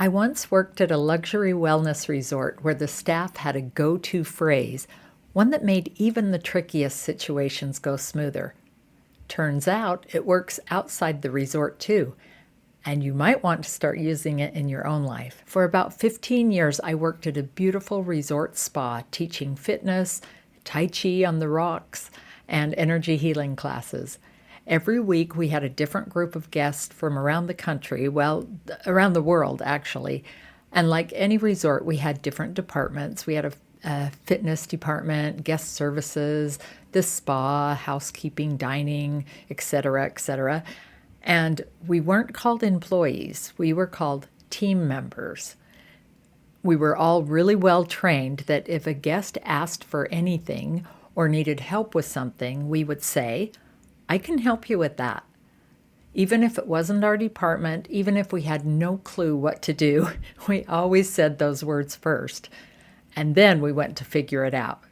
I once worked at a luxury wellness resort where the staff had a go-to phrase, one that made even the trickiest situations go smoother. Turns out it works outside the resort too, and you might want to start using it in your own life. For about 15 years, I worked at a beautiful resort spa teaching fitness, Tai Chi on the rocks, and energy healing classes. Every week we had a different group of guests from around the country, well, around the world actually. And like any resort, we had different departments. We had a fitness department, guest services, the spa, housekeeping, dining, etc., etc. And we weren't called employees, we were called team members. We were all really well trained that if a guest asked for anything or needed help with something, we would say, I can help you with that. Even if it wasn't our department, even if we had no clue what to do, we always said those words first. And then we went to figure it out.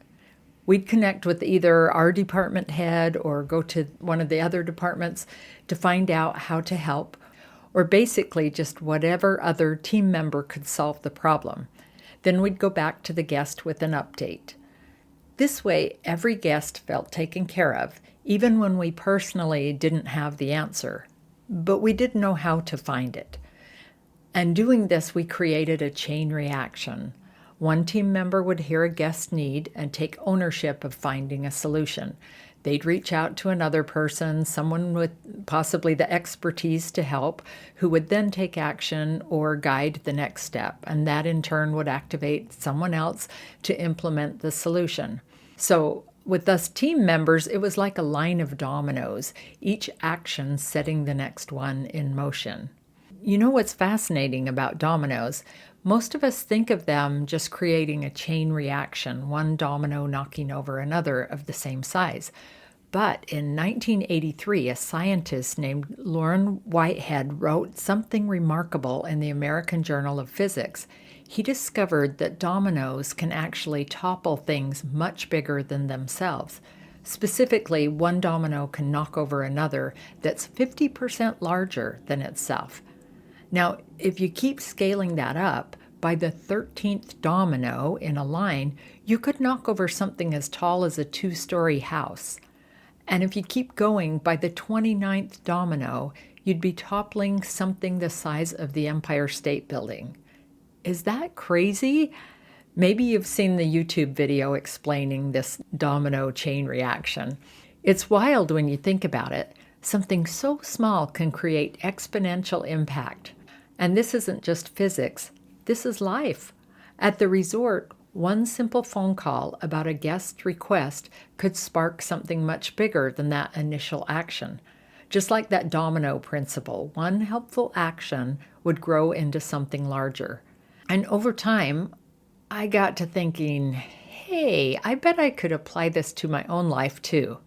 We'd connect with either our department head or go to one of the other departments to find out how to help, or basically just whatever other team member could solve the problem. Then we'd go back to the guest with an update. This way, every guest felt taken care of, even when we personally didn't have the answer, but we didn't know how to find it. And doing this, we created a chain reaction. One team member would hear a guest need and take ownership of finding a solution. They'd reach out to another person, someone with possibly the expertise to help, who would then take action or guide the next step, and that in turn would activate someone else to implement the solution. So with us team members, it was like a line of dominoes, each action setting the next one in motion. You know what's fascinating about dominoes? Most of us think of them just creating a chain reaction, one domino knocking over another of the same size. But in 1983, a scientist named Loren Whitehead wrote something remarkable in the American Journal of Physics. He discovered that dominoes can actually topple things much bigger than themselves. Specifically, one domino can knock over another that's 50% larger than itself. Now, if you keep scaling that up, by the 13th domino in a line, you could knock over something as tall as a 2-story house. And if you keep going, by the 29th domino, you'd be toppling something the size of the Empire State Building. Is that crazy? Maybe you've seen the YouTube video explaining this domino chain reaction. It's wild when you think about it. Something so small can create exponential impact. And this isn't just physics, this is life. At the resort, one simple phone call about a guest request could spark something much bigger than that initial action. Just like that domino principle, one helpful action would grow into something larger. And over time, I got to thinking, hey, I bet I could apply this to my own life too.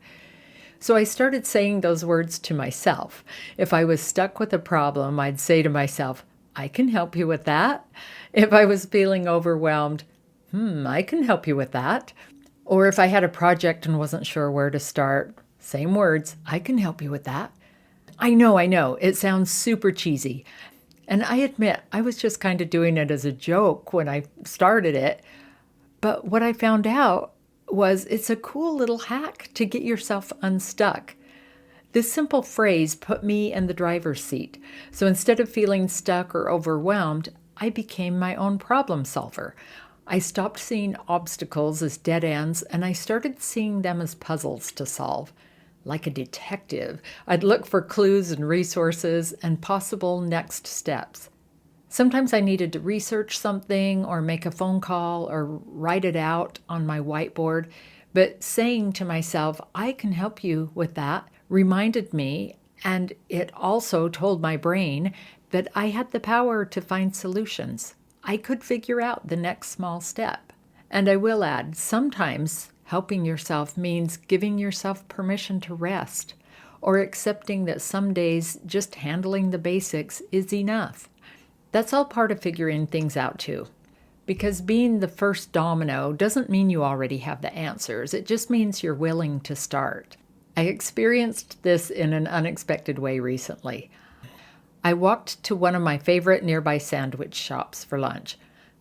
So I started saying those words to myself. If I was stuck with a problem, I'd say to myself, I can help you with that. If I was feeling overwhelmed, I can help you with that. Or if I had a project and wasn't sure where to start, same words, I can help you with that. I know, it sounds super cheesy. And I admit, I was just kind of doing it as a joke when I started it. But what I found out was it's a cool little hack to get yourself unstuck. This simple phrase put me in the driver's seat. So instead of feeling stuck or overwhelmed, I became my own problem solver. I stopped seeing obstacles as dead ends, and I started seeing them as puzzles to solve. Like a detective, I'd look for clues and resources and possible next steps. Sometimes I needed to research something or make a phone call or write it out on my whiteboard, but saying to myself, I can help you with that, reminded me, and it also told my brain that I had the power to find solutions. I could figure out the next small step. And I will add, sometimes helping yourself means giving yourself permission to rest, or accepting that some days just handling the basics is enough. That's all part of figuring things out too. Because being the first domino doesn't mean you already have the answers. It just means you're willing to start. I experienced this in an unexpected way recently. I walked to one of my favorite nearby sandwich shops for lunch.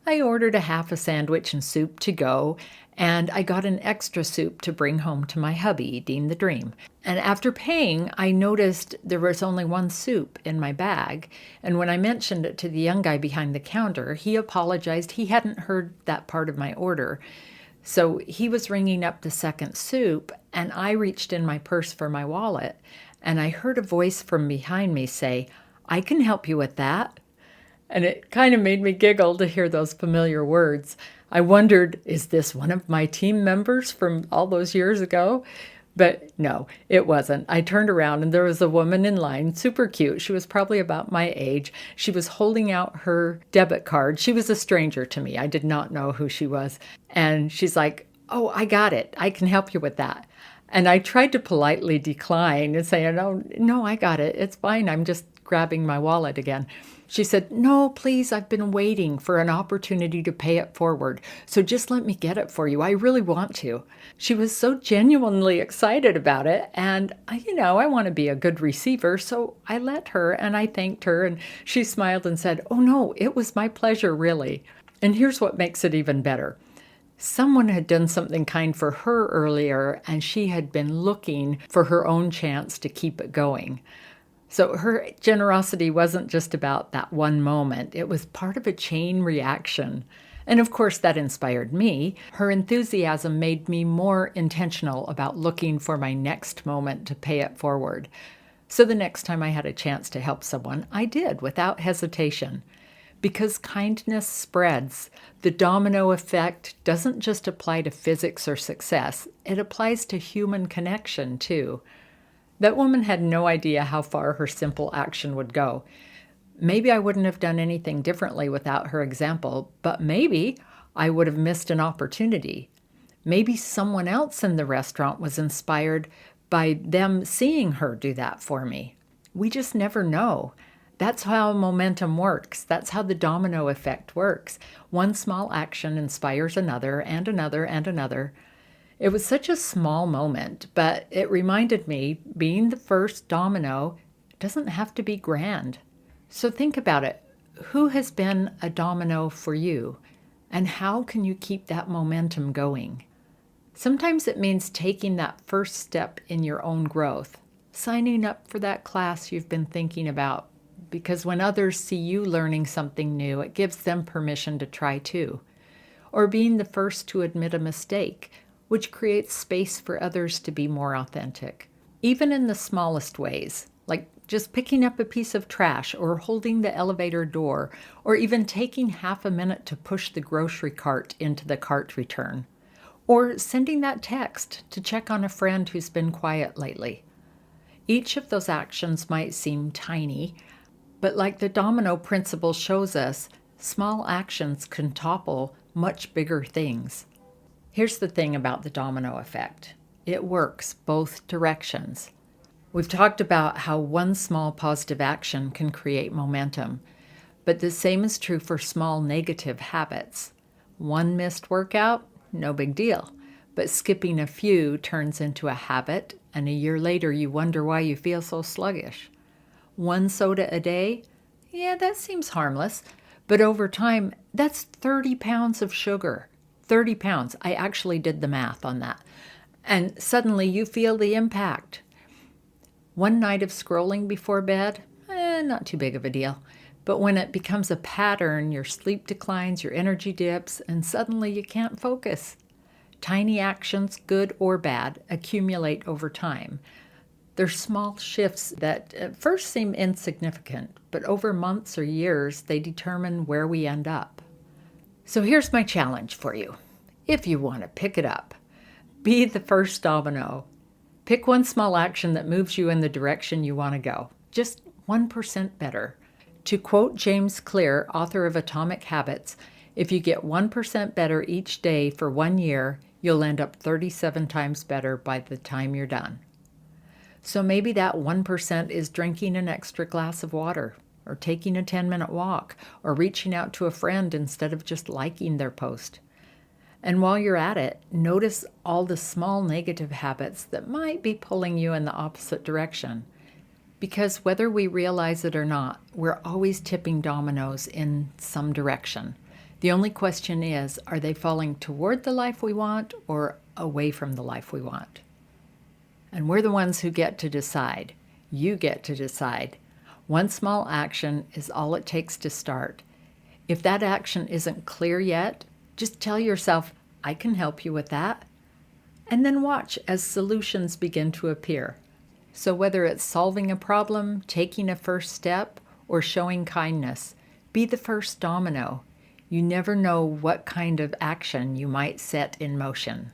I ordered a half a sandwich and soup to go, and I got an extra soup to bring home to my hubby, Dean the Dream. And after paying, I noticed there was only one soup in my bag. And when I mentioned it to the young guy behind the counter, he apologized. He hadn't heard that part of my order. So he was ringing up the second soup, and I reached in my purse for my wallet, and I heard a voice from behind me say, "I can help you with that." And it kind of made me giggle to hear those familiar words. I wondered, is this one of my team members from all those years ago? But no, it wasn't. I turned around and there was a woman in line, super cute. She was probably about my age. She was holding out her debit card. She was a stranger to me. I did not know who she was. And she's like, "Oh, I got it. I can help you with that." And I tried to politely decline and say, no, I got it. It's fine. I'm just grabbing my wallet again. She said, "No, please, I've been waiting for an opportunity to pay it forward. So just let me get it for you. I really want to." She was so genuinely excited about it. And, I want to be a good receiver. So I let her and I thanked her. And she smiled and said, "Oh, no, it was my pleasure, really." And here's what makes it even better. Someone had done something kind for her earlier, and she had been looking for her own chance to keep it going. So her generosity wasn't just about that one moment. It was part of a chain reaction. And of course, that inspired me. Her enthusiasm made me more intentional about looking for my next moment to pay it forward. So the next time I had a chance to help someone, I did without hesitation. Because kindness spreads, the domino effect doesn't just apply to physics or success, it applies to human connection too. That woman had no idea how far her simple action would go. Maybe I wouldn't have done anything differently without her example, but maybe I would have missed an opportunity. Maybe someone else in the restaurant was inspired by them seeing her do that for me. We just never know. That's how momentum works. That's how the domino effect works. One small action inspires another and another and another. It was such a small moment, but it reminded me being the first domino doesn't have to be grand. So think about it. Who has been a domino for you? And how can you keep that momentum going? Sometimes it means taking that first step in your own growth, signing up for that class you've been thinking about, because when others see you learning something new, it gives them permission to try too. Or being the first to admit a mistake, which creates space for others to be more authentic. Even in the smallest ways, like just picking up a piece of trash or holding the elevator door, or even taking half a minute to push the grocery cart into the cart return. Or sending that text to check on a friend who's been quiet lately. Each of those actions might seem tiny, but like the domino principle shows us, small actions can topple much bigger things. Here's the thing about the domino effect. It works both directions. We've talked about how one small positive action can create momentum, but the same is true for small negative habits. One missed workout, no big deal, but skipping a few turns into a habit, and a year later you wonder why you feel so sluggish. One soda a day? Yeah, that seems harmless. But over time, that's 30 pounds of sugar. 30 pounds. I actually did the math on that. And suddenly you feel the impact. One night of scrolling before bed? Not too big of a deal. But when it becomes a pattern, your sleep declines, your energy dips, and suddenly you can't focus. Tiny actions, good or bad, accumulate over time. They're small shifts that at first seem insignificant, but over months or years, they determine where we end up. So here's my challenge for you. If you want to pick it up, be the first domino. Pick one small action that moves you in the direction you want to go. Just 1% better. To quote James Clear, author of Atomic Habits, if you get 1% better each day for 1 year, you'll end up 37 times better by the time you're done. So maybe that 1% is drinking an extra glass of water, or taking a 10-minute walk, or reaching out to a friend instead of just liking their post. And while you're at it, notice all the small negative habits that might be pulling you in the opposite direction. Because whether we realize it or not, we're always tipping dominoes in some direction. The only question is, are they falling toward the life we want or away from the life we want? And we're the ones who get to decide. You get to decide. One small action is all it takes to start. If that action isn't clear yet, just tell yourself, I can help you with that. And then watch as solutions begin to appear. So whether it's solving a problem, taking a first step, or showing kindness, be the first domino. You never know what kind of action you might set in motion.